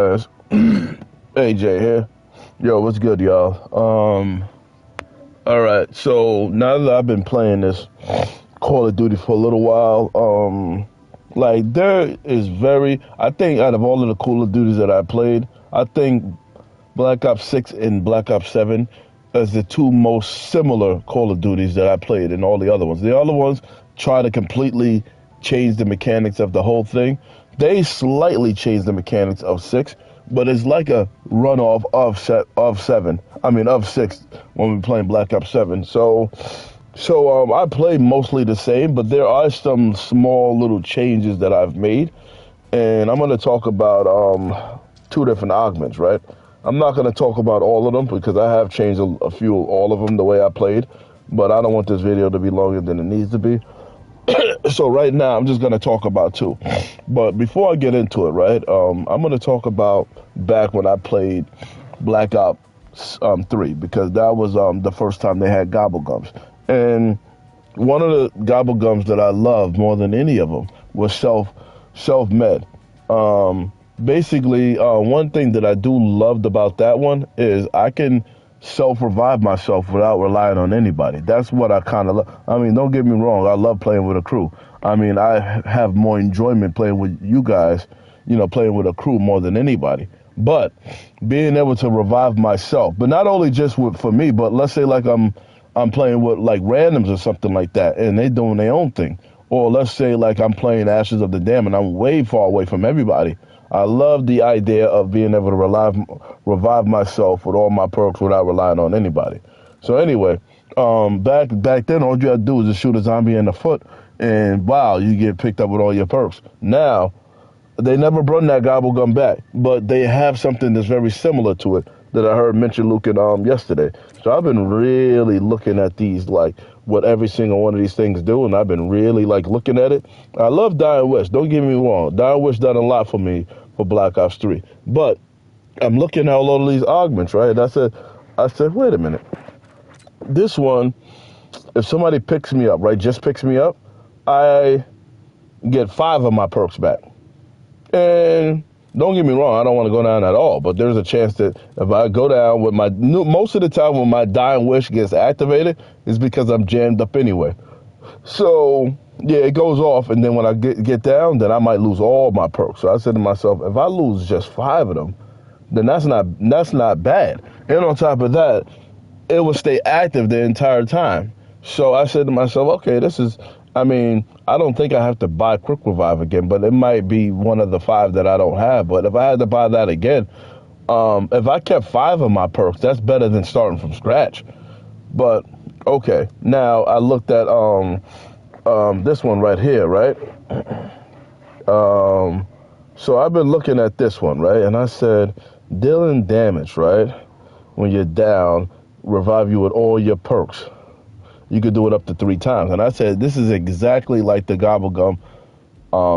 Guys, AJ here. Yo, what's good, y'all? All right. So now that I've been playing this Call of Duty for a little while, like there is I think out of all of the Call of Duties that I played, I think Black Ops 6 and Black Ops 7 as the two most similar Call of Duties that I played in all the other ones. The other ones try to completely change the mechanics of the whole thing. They slightly changed the mechanics of 6, but it's like a runoff of 7. I mean of 6 when we're playing Black Ops 7. So I play mostly the same, but there are some small little changes that I've made, and I'm going to talk about two different augments, right? I'm not going to talk about all of them because I have changed a few, all of them the way I played, but I don't want this video to be longer than it needs to be. So right now, I'm just going to talk about two. But before I get into it, right, I'm going to talk about back when I played Black Ops 3 because that was the first time they had gobblegums. And one of the gobblegums that I loved more than any of them was self-med. Basically, one thing that I do loved about that one is I can self-revive myself without relying on anybody. That's what I kind of love. I mean, don't get me wrong. I love playing with a crew. I mean, I have more enjoyment playing with you guys, playing with a crew more than anybody. But being able to revive myself, but not only just for me, but let's say like I'm playing with like randoms or something like that, and they doing their own thing. Or let's say like I'm playing Ashes of the Dam, and I'm way far away from everybody. I love the idea of being able to revive myself with all my perks without relying on anybody. So anyway, back then, all you had to do was just shoot a zombie in the foot, and wow, you get picked up with all your perks. Now, they never brought that gobblegum back, but they have something that's very similar to it that I heard mentioned Luke yesterday. So I've been really looking at these, like what every single one of these things do, and I've been really like looking at it. I love Dying Wish. Don't get me wrong. Dying Wish done a lot for me for Black Ops 3. But I'm looking at all of these augments, right? And I said, wait a minute. This one, if somebody picks me up, right, just picks me up, I get 5 of my perks back. And don't get me wrong, I don't want to go down at all, but there's a chance that if I go down with most of the time when my Dying Wish gets activated is because I'm jammed up anyway. So, yeah, it goes off, and then when I get down, then I might lose all my perks. So I said to myself, if I lose just 5 of them, then that's not bad. And on top of that, it will stay active the entire time. So I said to myself, okay, I don't think I have to buy Quick Revive again, but it might be one of the 5 that I don't have. But if I had to buy that again, if I kept 5 of my perks, that's better than starting from scratch. But okay, now I looked at this one right here, right? So I've been looking at this one, right? And I said, dealing damage, right? When you're down, revive you with all your perks. You could do it up to 3 times. And I said, this is exactly like the gobblegum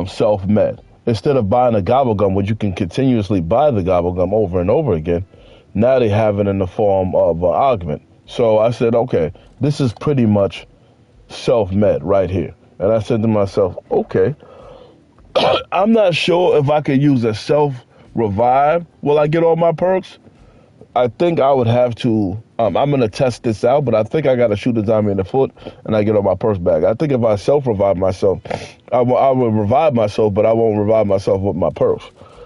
self-med. Instead of buying a gobblegum, which you can continuously buy the gobblegum over and over again, now they have it in the form of augment. So I said, okay, this is pretty much self-med right here. And I said to myself, okay, I'm not sure if I could use a self-revive. Will I get all my perks? I think I would have to, I'm going to test this out, but I think I got to shoot the zombie in the foot and I get all my perks back. I think if I self-revive myself, I will revive myself, but I won't revive myself with my perks.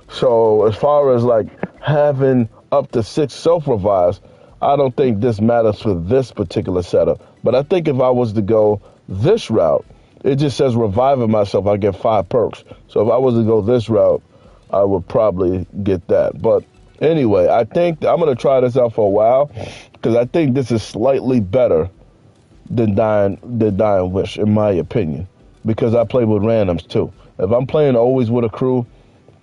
So as far as like having up to 6 self-revives, I don't think this matters for this particular setup. But I think if I was to go this route, it just says reviving myself, I get 5 perks. So if I was to go this route, I would probably get that. But anyway, I think I'm going to try this out for a while because I think this is slightly better than Dying Wish, in my opinion, because I play with randoms too. If I'm playing always with a crew,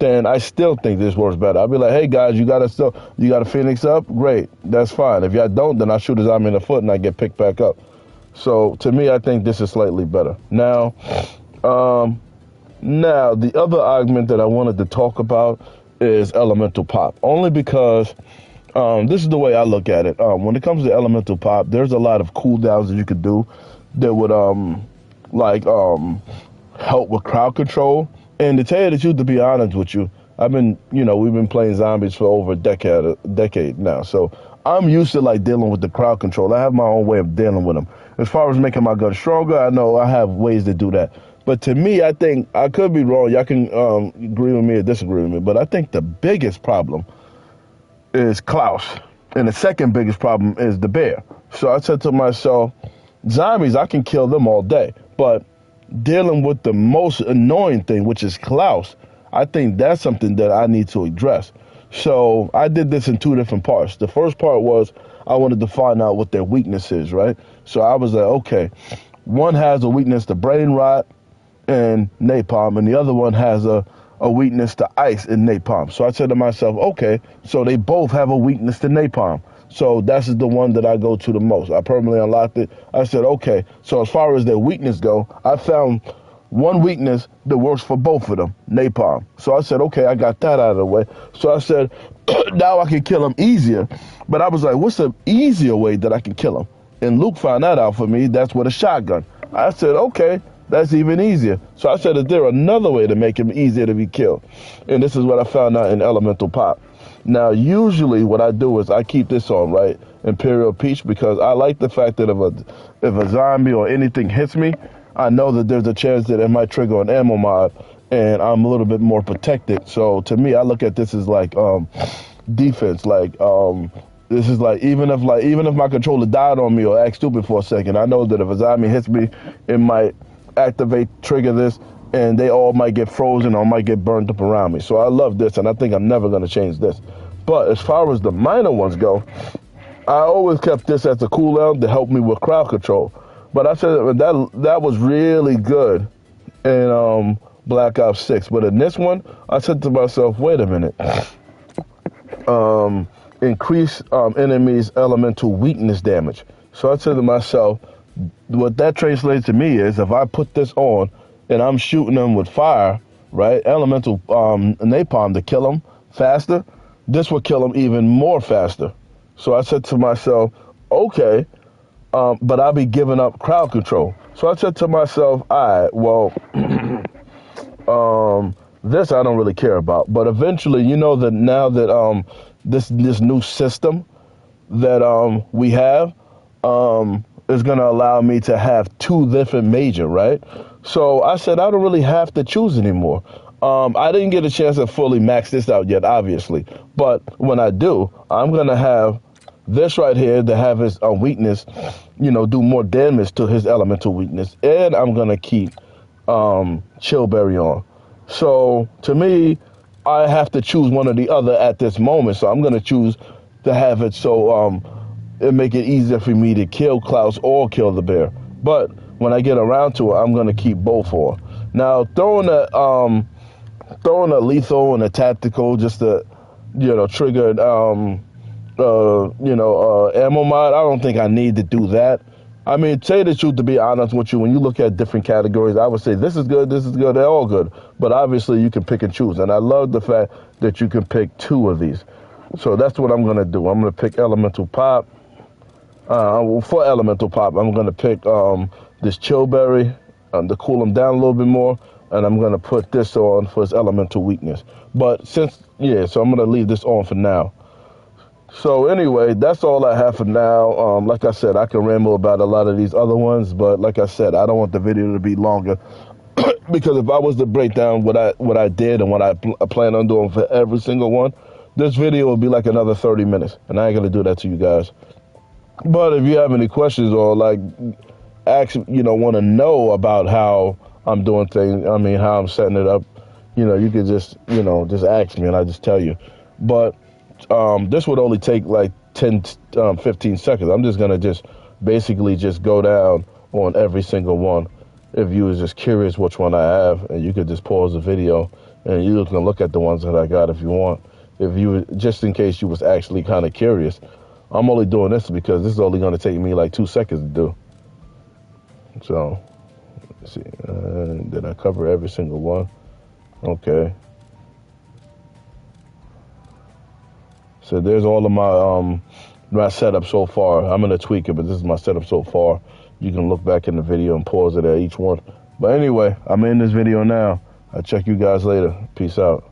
then I still think this works better. I'll be like, hey guys, you got a Phoenix up? Great, that's fine. If y'all don't, then I shoot a zombie in the foot and I get picked back up. So to me, I think this is slightly better. Now the other augment that I wanted to talk about is Elemental Pop, only because this is the way I look at it. When it comes to Elemental Pop, there's a lot of cooldowns that you could do that would help with crowd control. And to tell you the truth, to be honest with you, I've been, we've been playing zombies for over a decade now. So I'm used to like dealing with the crowd control. I have my own way of dealing with them. As far as making my gun stronger, I know I have ways to do that. But to me, I think I could be wrong. Y'all can agree with me or disagree with me. But I think the biggest problem is Klaus. And the second biggest problem is the bear. So I said to myself, zombies, I can kill them all day. But dealing with the most annoying thing, which is Klaus, I think that's something that I need to address. So I did this in two different parts. The first part was I wanted to find out what their weakness is, right? So I was like, okay, one has a weakness to brain rot and napalm, and the other one has a weakness to ice and napalm. So I said to myself, okay, so they both have a weakness to napalm. So that's the one that I go to the most. I permanently unlocked it. I said, okay, so as far as their weakness go, I found one weakness that works for both of them, napalm. So I said, okay, I got that out of the way. So I said, now I can kill them easier. But I was like, what's the easier way that I can kill them? And Luke found that out for me. That's with a shotgun. I said, okay, that's even easier. So I said, is there another way to make him easier to be killed? And this is what I found out in Elemental Pop. Now, usually what I do is I keep this on, right? Imperial Peach, because I like the fact that if a zombie or anything hits me, I know that there's a chance that it might trigger an ammo mod, and I'm a little bit more protected. So to me, I look at this as like defense. Like this is like even if my controller died on me or act stupid for a second, I know that if a zombie hits me, it might trigger this, and they all might get frozen or might get burned up around me. So I love this, and I think I'm never going to change this. But as far as the minor ones go, I always kept this as a cooldown to help me with crowd control. But I said that was really good in Black Ops 6. But in this one, I said to myself, wait a minute. Increase enemies' elemental weakness damage. So I said to myself, what that translates to me is if I put this on and I'm shooting them with fire, right, elemental napalm to kill them faster, this will kill them even more faster. So I said to myself, okay, but I'll be giving up crowd control. So I said to myself, all right, well, this I don't really care about. But eventually, that now that this new system that we have is going to allow me to have two different major, right? So I said I don't really have to choose anymore. I didn't get a chance to fully max this out yet, obviously. But when I do, I'm going to have this right here to have his weakness, do more damage to his elemental weakness. And I'm going to keep Chillberry on. So to me, I have to choose one or the other at this moment. So I'm going to choose to have it so it make it easier for me to kill Klaus or kill the bear. But when I get around to it, I'm going to keep both on. Now, throwing a lethal and a tactical just to, trigger, ammo mod, I don't think I need to do that. I mean, say the truth, to be honest with you, when you look at different categories, I would say this is good, they're all good. But obviously, you can pick and choose. And I love the fact that you can pick two of these. So that's what I'm going to do. I'm going to pick Elemental Pop. For Elemental Pop, I'm going to pick this Chillberry to cool him down a little bit more. And I'm going to put this on for his elemental weakness. But so I'm going to leave this on for now. So anyway, that's all I have for now. Like I said, I can ramble about a lot of these other ones, but like I said, I don't want the video to be longer because if I was to break down what I did and what I plan on doing for every single one, this video would be like another 30 minutes, and I ain't gonna do that to you guys. But if you have any questions or like want to know about how I'm doing things, how I'm setting it up, you could just ask me and I just tell you. But this would only take like 10, 15 seconds. I'm just going to basically go down on every single one. If you was just curious which one I have, and you could just pause the video and you can look at the ones that I got if you want. Just in case you was actually kind of curious. I'm only doing this because this is only going to take me like 2 seconds to do. So, let's see. Did I cover every single one? Okay. So there's all of my setup so far. I'm going to tweak it, but this is my setup so far. You can look back in the video and pause it at each one. But anyway, I'm in this video now. I'll check you guys later. Peace out.